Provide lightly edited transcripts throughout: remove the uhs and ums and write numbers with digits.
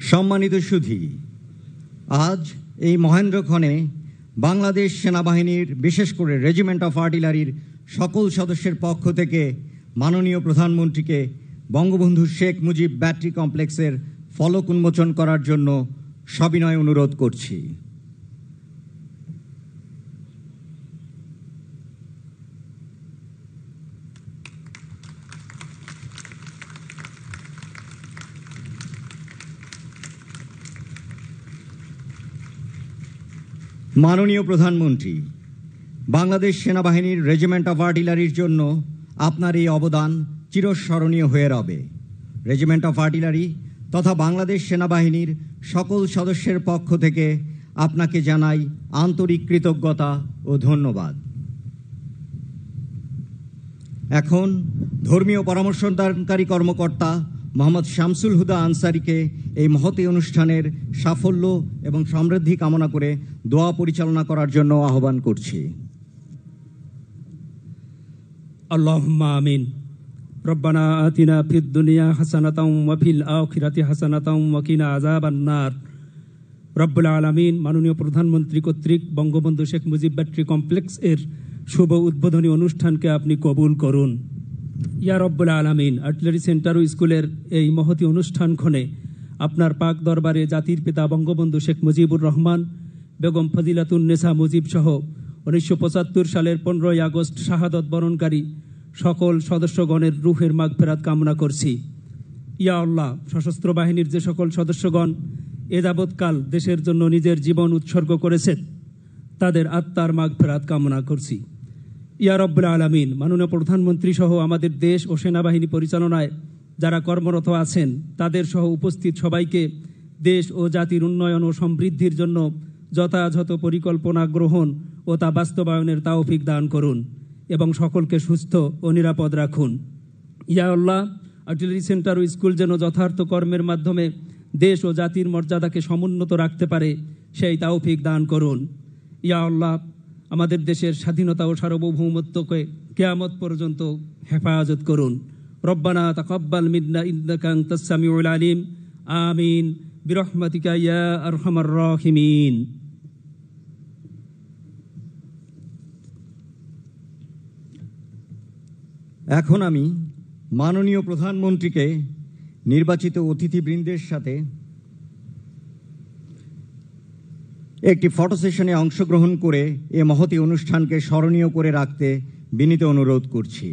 সম্মানিত সুধী, আজ এই মহেন্দ্রক্ষণে বাংলাদেশ সেনাবাহিনীর বিশেষ করে রেজিমেন্ট অফ আর্টিলারির সকল সদস্যের পক্ষ থেকে মাননীয় প্রধানমন্ত্রীকে বঙ্গবন্ধু শেখ মুজিব ব্যাটারি কমপ্লেক্সের ফলক উন্মোচন করার জন্য সবিনয় অনুরোধ করছি। মাননীয় প্রধানমন্ত্রী, বাংলাদেশ সেনাবাহিনীর রেজিমেন্ট অফ আর্টিলারির জন্য আপনার এই অবদান চিরস্মরণীয় হয়ে রবে। রেজিমেন্ট অফ আর্টিলারি তথা বাংলাদেশ সেনাবাহিনীর সকল সদস্যের পক্ষ থেকে আপনাকে জানাই আন্তরিক কৃতজ্ঞতা ও ধন্যবাদ। এখন ধর্মীয় পরামর্শদানকারী কর্মকর্তা মোহাম্মদ শামসুল হুদা আনসারীকে এই মহতী অনুষ্ঠানের সাফল্য এবং সমৃদ্ধি কামনা করে দোয়া পরিচালনা করার জন্য আহ্বান করছি। আল্লাহুম্মা আমিন। রব্বানা আতিনা ফিদ দুনিয়া হাসানাতাও ওয়া ফিল আখিরাতি হাসানাতাও ওয়া কিনা আযাবান নার। রব্বুল আলামিন মাননীয় প্রধানমন্ত্রী কর্তৃক বঙ্গবন্ধু শেখ মুজিব ব্যাটারি কমপ্লেক্স এর শুভ উদ্বোধনী অনুষ্ঠানকে আপনি কবুল করুন। ইয়া রব্বুল আলামিন, আর্টিলারি সেন্টার ও স্কুলের এই মহতী অনুষ্ঠানক্ষণে আপনার পাক দরবারে জাতির পিতা বঙ্গবন্ধু শেখ মুজিবুর রহমান, বেগম ফজিলাতুন্নেসা মুজিব সহ 1975 সালের 15ই আগস্ট শাহাদত বরণকারী সকল সদস্যগণের রূহের মাগফিরাত কামনা করছি। ইয়া আল্লাহ, সশস্ত্র বাহিনীর যে সকল সদস্যগণ এ যাবৎকাল দেশের জন্য নিজের জীবন উৎসর্গ করেছেন, তাদের আত্মার মাগফিরাত কামনা করছি। ইয়া রব্বুল আলামিন, মাননীয় প্রধানমন্ত্রী সহ আমাদের দেশ ও সেনাবাহিনী পরিচালনায় যারা কর্মরত আছেন তাদের সহ উপস্থিত সবাইকে দেশ ও জাতির উন্নয়ন ও সমৃদ্ধির জন্য যথাযথ পরিকল্পনা গ্রহণ ও তা বাস্তবায়নের তৌফিক দান করুন এবং সকলকে সুস্থ ও নিরাপদ রাখুন। ইয়া আল্লাহ, আর্টিলারি সেন্টার ও স্কুল যেন যথার্থ কর্মের মাধ্যমে দেশ ও জাতির মর্যাদাকে সমুন্নত রাখতে পারে সেই তৌফিক দান করুন। ইয়া আল্লাহ, আমাদের দেশের স্বাধীনতা ও সার্বভৌমত্বকে কিয়ামত পর্যন্ত হেফাজত করুন। রব্বানা তাকাব্বাল মিন্না ইন্নাকা আনতাস সামিউল আলিম। আমিন বিরহমাতিকা ইয়া আরহামার রাহিমিন। এখন আমি মাননীয় প্রধানমন্ত্রীকে নির্বাচিত অতিথিবৃন্দের সাথে একটি ফটো সেশনে অংশগ্রহণ করে এ মহতী অনুষ্ঠানকে স্মরণীয় করে রাখতে বিনীত অনুরোধ করছি।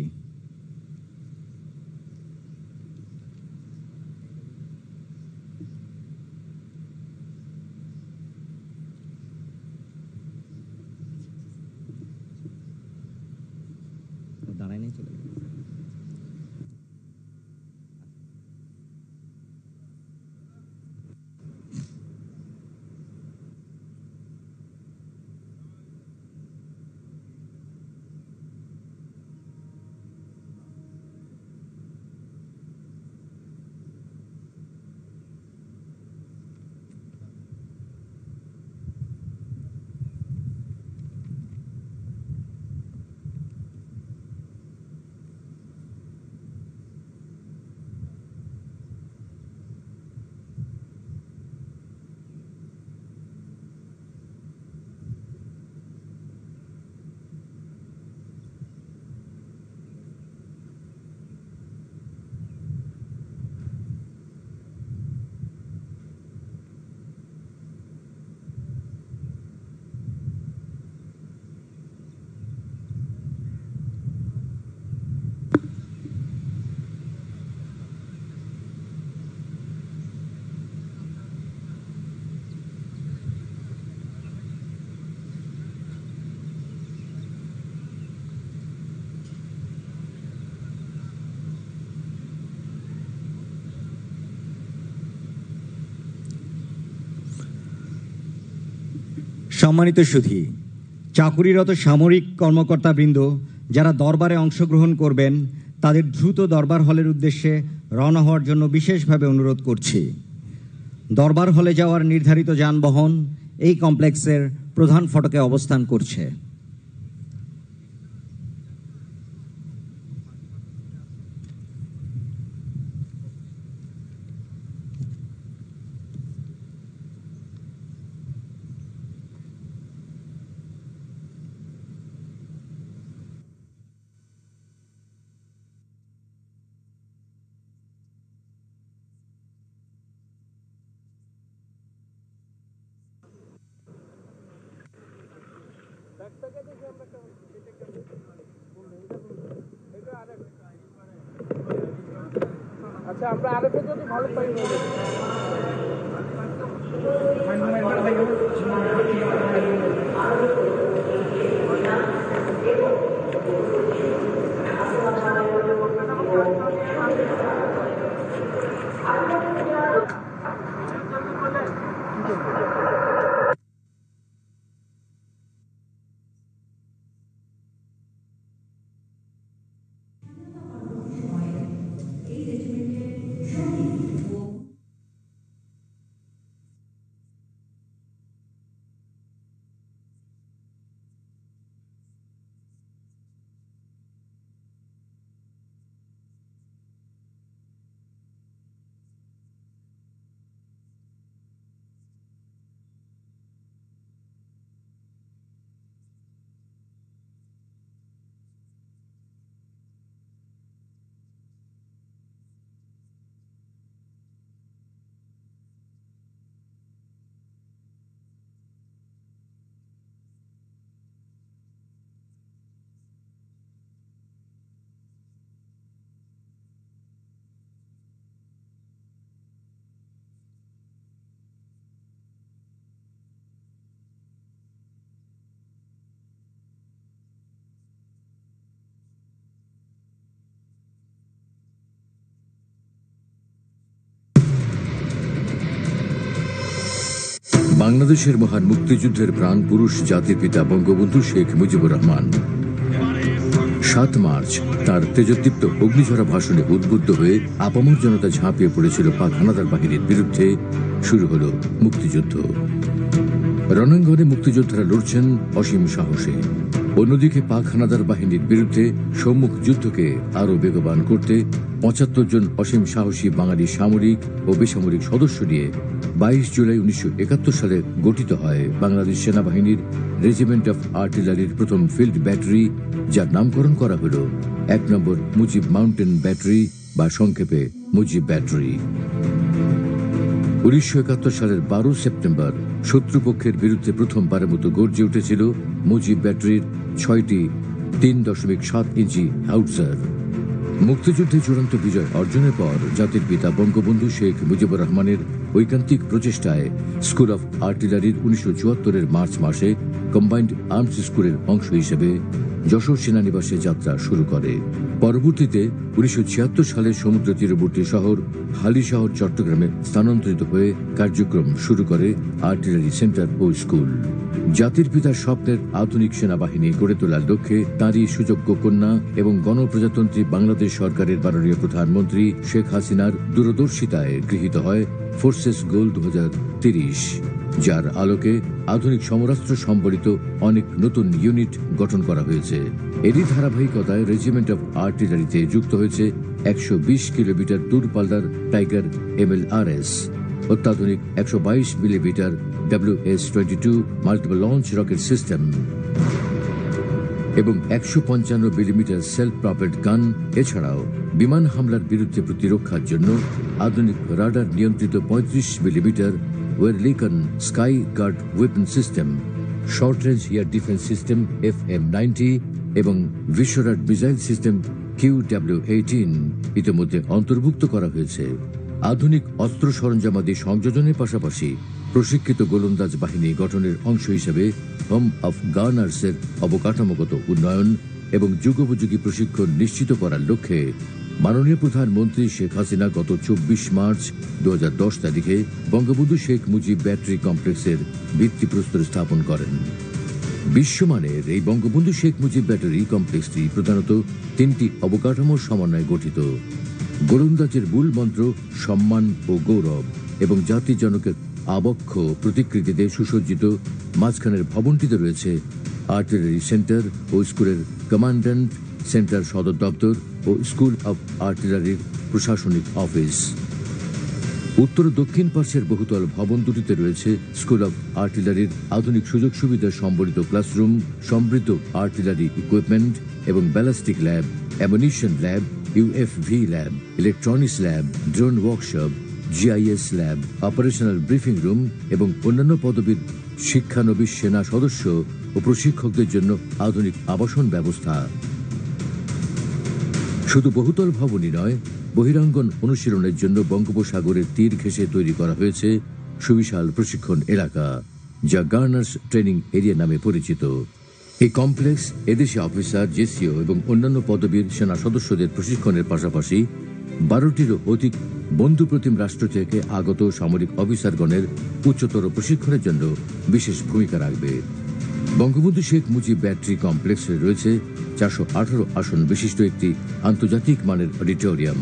সম্মানিত সুধী, চাকুরিরত সামরিক কর্মকর্তাবৃন্দ যারা দরবারে অংশগ্রহণ করবেন তাদের দ্রুত দরবার হলের উদ্দেশ্যে রওনা হওয়ার জন্য বিশেষভাবে অনুরোধ করছি। দরবার হলে যাওয়ার নির্ধারিত যানবাহন এই কমপ্লেক্সের প্রধান ফটকে অবস্থান করছে। আচ্ছা আমরা আরেকটা যদি ভালো পাই বাংলাদেশের মহান মুক্তিযুদ্ধের প্রাণ পুরুষ জাতির পিতা বঙ্গবন্ধু শেখ মুজিবুর রহমান ৭ মার্চ তার তেজদীপ্ত অগ্নিঝরা ভাষণে উদ্বুদ্ধ হয়ে আপামর জনতা ঝাঁপিয়ে পড়েছিল পাক হানাদার বাহিনীর বিরুদ্ধে। শুরু হল মুক্তিযুদ্ধ। রণাঙ্গনে মুক্তিযোদ্ধারা লড়ছেন অসীম সাহসে। অন্যদিকে পাক হানাদার বাহিনীর বিরুদ্ধে সম্মুখ যুদ্ধকে আরো বেগবান করতে ৭৫ জন অসীম সাহসী বাঙালি সামরিক ও বেসামরিক সদস্য নিয়ে ২২ জুলাই ১৯৭১ সালে গঠিত হয় বাংলাদেশ সেনাবাহিনীর রেজিমেন্ট অফ আর্টিলারির প্রথম ফিল্ড ব্যাটারি, যার নামকরণ করা হল ১ নম্বর মুজিব মাউন্টেন ব্যাটারি বা সংক্ষেপে মুজিব ব্যাটারি। ১৯৭১ সালের ১২ সেপ্টেম্বর শত্রুপক্ষের বিরুদ্ধে প্রথমবারের মতো গর্জে উঠেছিল মুজিব ব্যাটারির ৬টি ৩.৭ ইঞ্চি হাউটজার। মুক্তিযুদ্ধে চূড়ান্ত বিজয় অর্জনের পর জাতির পিতা বঙ্গবন্ধু শেখ মুজিবুর রহমানের ঐকান্তিক প্রচেষ্টায় স্কুল অফ আর্টিলারির ১৯৭৪-এর মার্চ মাসে কম্বাইন্ড আর্মস স্কুলের অংশ হিসেবে যশোর সেনানিবাসে যাত্রা শুরু করে। পরবর্তীতে ১৯৭৬ সালে সমুদ্র তীরবর্তী শহর হালিশহর চট্টগ্রামে স্থানান্তরিত হয়ে কার্যক্রম শুরু করে আর্টিলারি সেন্টার ও স্কুল। জাতির পিতার স্বপ্নের আধুনিক সেনাবাহিনী গড়ে তোলার লক্ষ্যে তাঁরই সুযোগ্য কন্যা এবং গণপ্রজাতন্ত্রী বাংলাদেশ সরকারের মাননীয় প্রধানমন্ত্রী শেখ হাসিনার দূরদর্শিতায় গৃহীত হয় ফোর্সেস গোল ২০৩০, যার আলোকে আধুনিক সমরাস্ত্র সম্বলিত অনেক নতুন ইউনিট গঠন করা হয়েছে। এরই ধারাবাহিকতায় রেজিমেন্ট অফ আর্টিলারিতে যুক্ত হয়েছে ১২০ কিলোমিটার দূরপাল্লার টাইগার MLRS, অত্যাধুনিক ১২২ millimetre WS-22 multiple launch rocket system এবং ১৫৫ মিলিমিটার সেলফ প্রপেলড গান। এছাড়াও বিমান হামলার বিরুদ্ধে প্রতিরক্ষার জন্য আধুনিক রাডার নিয়ন্ত্রিত ৩৫ millimetre Oerlikon sky guard weapon system, short range air defence system FM-90 এবং ভিশরাড মিসাইল সিস্টেম QW-18 ইতিমধ্যে অন্তর্ভুক্ত করা হয়েছে। আধুনিক অস্ত্র সরঞ্জামাদি সংযোজনের পাশাপাশি প্রশিক্ষিত গোলন্দাজ বাহিনী গঠনের অংশ হিসেবে হোম অফ গার্নার্সের অবকাঠামোগত উন্নয়ন এবং যুগোপযোগী প্রশিক্ষণ নিশ্চিত করার লক্ষ্যে মাননীয় প্রধানমন্ত্রী শেখ হাসিনা গত ২৪ মার্চ ২০১০ তারিখে বঙ্গবন্ধু শেখ মুজিব ব্যাটারি কমপ্লেক্সের ভিত্তিপ্রস্তর স্থাপন করেন। বিশ্বমানের এই বঙ্গবন্ধু শেখ মুজিব ব্যাটারি কমপ্লেক্সটি প্রধানত ৩টি অবকাঠামোর সমন্বয়ে গঠিত। গোলন্দাজের মূল মন্ত্র সম্মান ও গৌরব এবং জাতির জনকের আবক্ষ প্রতিকৃতিতে সুসজ্জিত মাঝখানের ভবনটিতে রয়েছে আর্টিলারি সেন্টার ও স্কুলের কমান্ড্যান্ট সেন্টার সদর দপ্তর ও স্কুল অফ আর্টিলারির প্রশাসনিক অফিস। উত্তর দক্ষিণ পার্শ্বের বহুতল ভবন দুটিতে রয়েছে স্কুল অফ আর্টিলারির আধুনিক সুযোগ সুবিধা সম্বলিত ক্লাসরুম, সমৃদ্ধ আর্টিলারি ইকুইপমেন্ট এবং ballistic lab, ammunition lab, UFV lab, electronics lab, drone workshop, GIS lab, operational briefing room এবং অন্যান্য পদবীর শিক্ষানবিশ সেনা সদস্য ও প্রশিক্ষকদের জন্য আধুনিক আবাসন ব্যবস্থা। শুধু বহুতল ভবনই নয়, বহিরাঙ্গন অনুশীলনের জন্য বঙ্গোপসাগরের তীর ঘেঁষে তৈরি করা হয়েছে সুবিশাল প্রশিক্ষণ এলাকা, যা গার্নার্স ট্রেনিং এরিয়া নামে পরিচিত। এই কমপ্লেক্স এদেশে অফিসার, জেসিও এবং অন্যান্য পদবীর সেনা সদস্যদের প্রশিক্ষণের পাশাপাশি 12টিরও অধিক বন্ধুপ্রতিম রাষ্ট্র থেকে আগত সামরিক অফিসারগণের উচ্চতর প্রশিক্ষণের জন্য বিশেষ ভূমিকা রাখবে। বঙ্গবন্ধু শেখ মুজিব ব্যাটারি কমপ্লেক্সে রয়েছে 418 আসন বিশিষ্ট একটি আন্তর্জাতিক মানের অডিটোরিয়াম।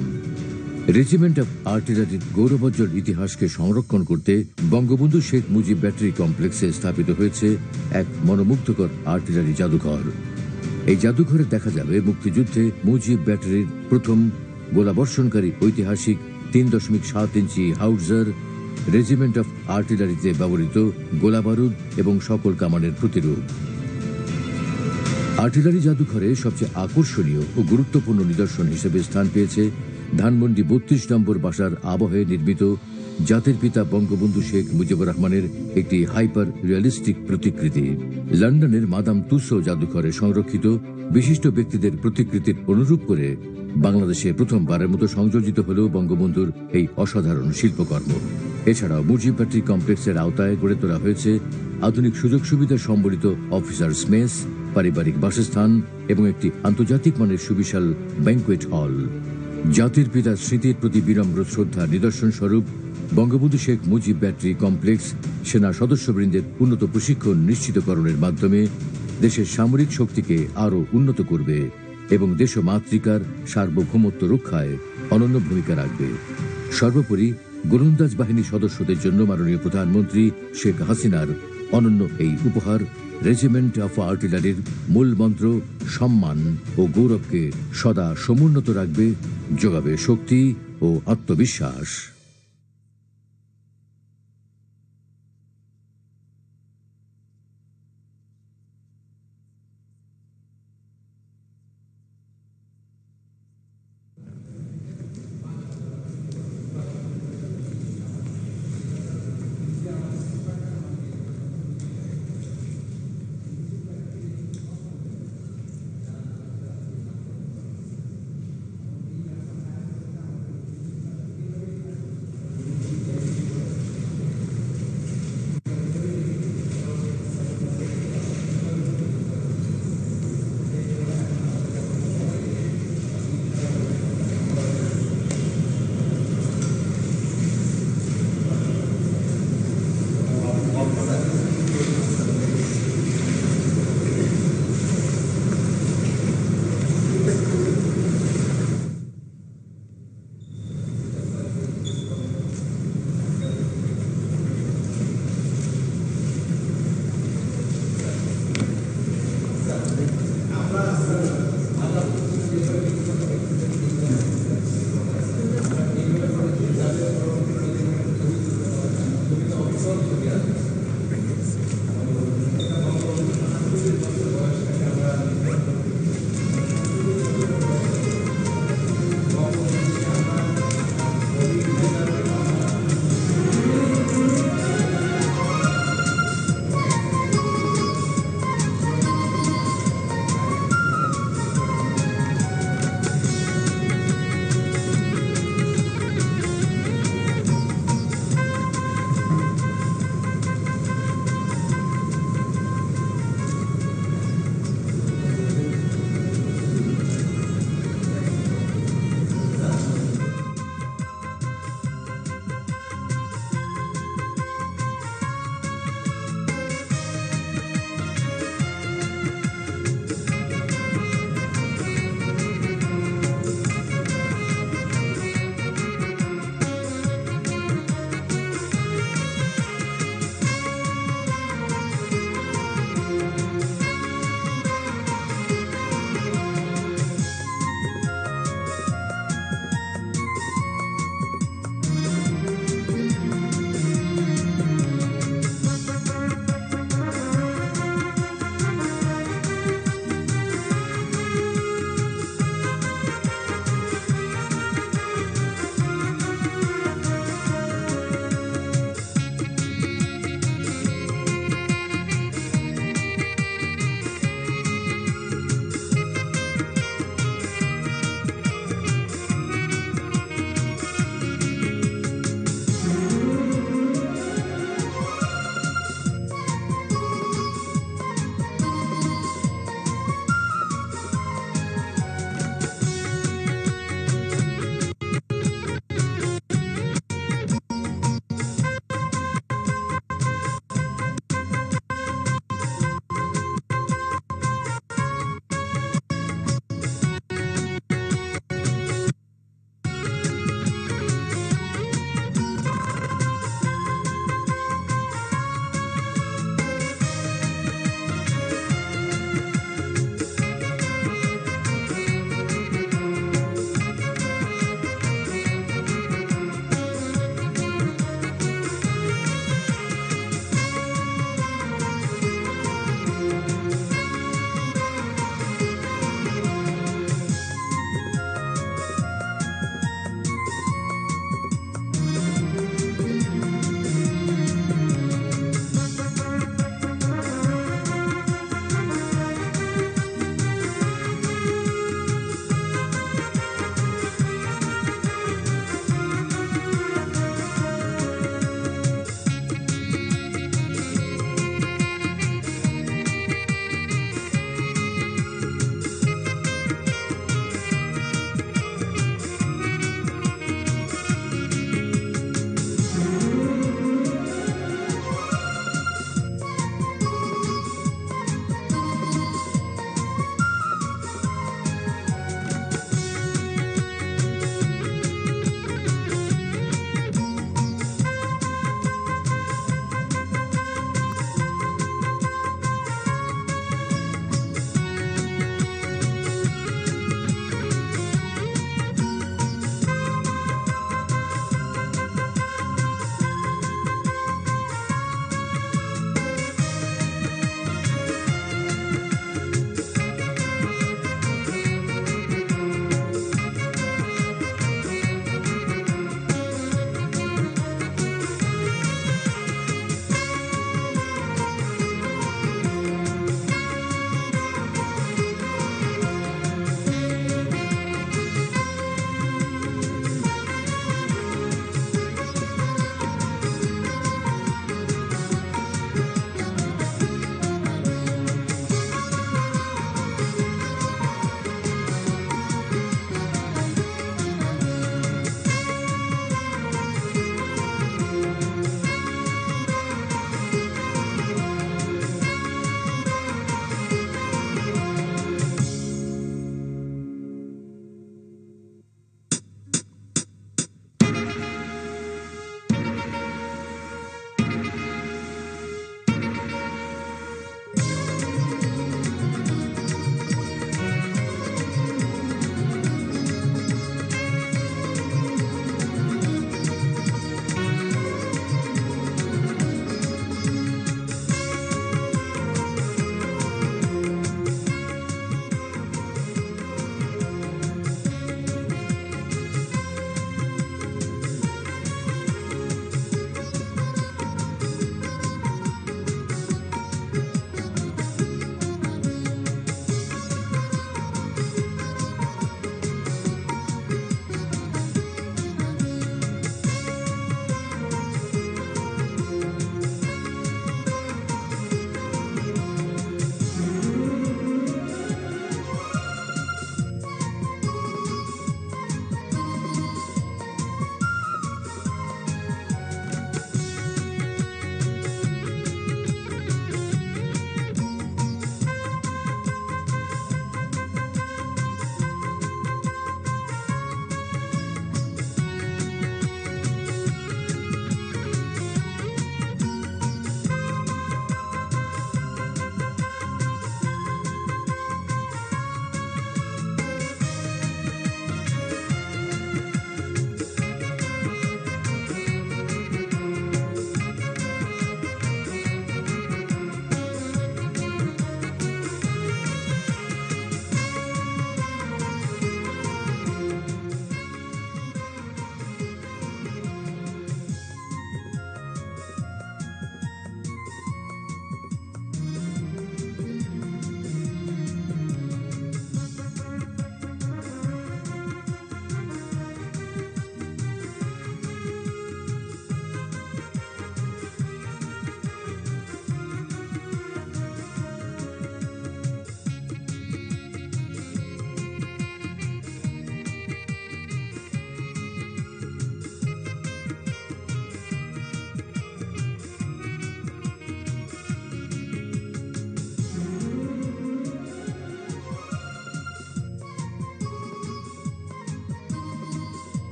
রেজিমেন্ট অফ আর্টিলারির গৌরবোজ্জ্বল ইতিহাসকে সংরক্ষণ করতে বঙ্গবন্ধু শেখ মুজিব ব্যাটারি কমপ্লেক্সে স্থাপিত হয়েছে এক মনোমুগ্ধকর আর্টিলারি জাদুঘর। এই জাদুঘরে দেখা যাবে মুক্তিযুদ্ধে মুজিব ব্যাটারির প্রথম গোলাবর্ষণকারী ঐতিহাসিক 3.7 ইঞ্চি হাউটজার, রেজিমেন্ট অফ আর্টিলারিতে ব্যবহৃত গোলাবারুদ এবং সকল কামানের প্রতিরূপ। আর্টিলারি জাদুঘরে সবচেয়ে আকর্ষণীয় ও গুরুত্বপূর্ণ নিদর্শন হিসেবে স্থান পেয়েছে ধানমন্ডি 32 নম্বর বাসার আবহে নির্মিত জাতির পিতা বঙ্গবন্ধু শেখ মুজিবুর রহমানের একটি হাইপার রিয়ালিস্টিক প্রতিকৃতি। লন্ডনের মাদাম তুসো জাদুঘরে সংরক্ষিত বিশিষ্ট ব্যক্তিদের প্রতিকৃতির অনুরূপ করে বাংলাদেশে প্রথমবারের মতো সংযোজিত হল বঙ্গবন্ধুর এই অসাধারণ শিল্পকর্ম। এছাড়াও মুজিব ব্যাটারি কমপ্লেক্সের আওতায় গড়ে তোলা হয়েছে আধুনিক সুযোগ সুবিধা সম্বলিত অফিসার্স মেস, পারিবারিক বাসস্থান এবং একটি আন্তর্জাতিক মানের সুবিশাল ব্যাংকুয়েট হল। জাতির পিতার স্মৃতির প্রতি বিনম্র শ্রদ্ধা নিদর্শন স্বরূপ বঙ্গবন্ধু শেখ মুজিব ব্যাটারি কমপ্লেক্স সেনা সদস্যবৃন্দের উন্নত প্রশিক্ষণ নিশ্চিতকরণের মাধ্যমে দেশের সামরিক শক্তিকে আরও উন্নত করবে এবং দেশ ও মাতৃকার সার্বভৌমত্ব রক্ষায় অনন্য ভূমিকা রাখবে। সর্বোপরি গোলন্দাজ বাহিনীর সদস্যদের জন্য মাননীয় প্রধানমন্ত্রী শেখ হাসিনার অনন্য এই উপহার রেজিমেন্ট অফ আর্টিলারির মূল মন্ত্র সম্মান ও গৌরবকে সদা সমুন্নত রাখবে, যোগাবে শক্তি ও আত্মবিশ্বাস।